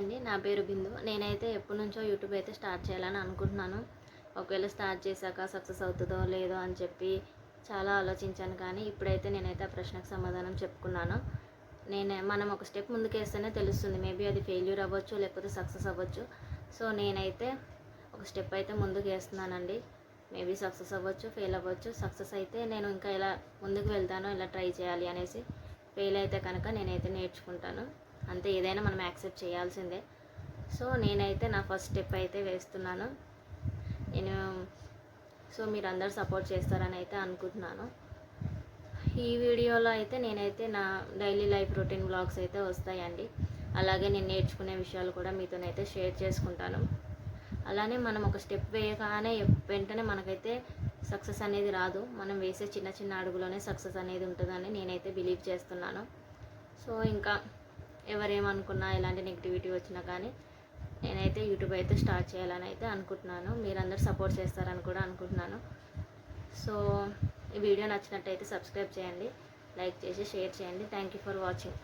అండి. నా పేరు బిందు. నేనైతే ఎప్పటినుంచో యూట్యూబ్ అయితే స్టార్ట్ చేయాలని అనుకుంటున్నాను. ఒకవేళ స్టార్ట్ చేశాక సక్సెస్ అవుతుందో లేదో అని చెప్పి చాలా ఆలోచించాను. కానీ ఇప్పుడైతే నేనైతే ఆ ప్రశ్నకు సమాధానం చెప్పుకున్నాను. మనం ఒక స్టెప్ ముందుకేస్తేనే తెలుస్తుంది. మేబీ అది ఫెయిల్యూర్ అవ్వచ్చు, లేకపోతే సక్సెస్ అవ్వచ్చు. సో నేనైతే ఒక స్టెప్ అయితే ముందుకు వేస్తున్నానండి. మేబీ సక్సెస్ అవ్వచ్చు, ఫెయిల్ అవ్వచ్చు. సక్సెస్ అయితే నేను ఇంకా ఇలా ముందుకు వెళ్తాను, ఇలా ట్రై చేయాలి అనేసి. ఫెయిల్ అయితే కనుక నేనైతే నేర్చుకుంటాను. అంతే, ఏదైనా మనం యాక్సెప్ట్ చేయాల్సిందే. సో నేనైతే నా ఫస్ట్ స్టెప్ అయితే వేస్తున్నాను. మీరు అందరు సపోర్ట్ చేస్తారని అయితే అనుకుంటున్నాను. ఈ వీడియోలో అయితే నేనైతే నా డైలీ లైఫ్ రొటీన్ వ్లాగ్స్ అయితే వస్తాయండి. అలాగే నేను నేర్చుకునే విషయాలు కూడా మీతోనైతే షేర్ చేసుకుంటాను. అలానే మనం ఒక స్టెప్ వేయగానే వెంటనే మనకైతే సక్సెస్ అనేది రాదు. మనం వేసే చిన్న చిన్న అడుగులోనే సక్సెస్ అనేది ఉంటుందని నేనైతే బిలీవ్ చేస్తున్నాను. సో ఇంకా ఎవరేమనుకున్నా, ఎలాంటి నెగిటివిటీ వచ్చినా కానీ నేనైతే యూట్యూబ్ అయితే స్టార్ట్ చేయాలని అయితే అనుకుంటున్నాను. మీరందరూ సపోర్ట్ చేస్తారని కూడా అనుకుంటున్నాను. సో ఈ వీడియో నచ్చినట్టయితే సబ్స్క్రైబ్ చేయండి, లైక్ చేసి షేర్ చేయండి. Thank you for watching.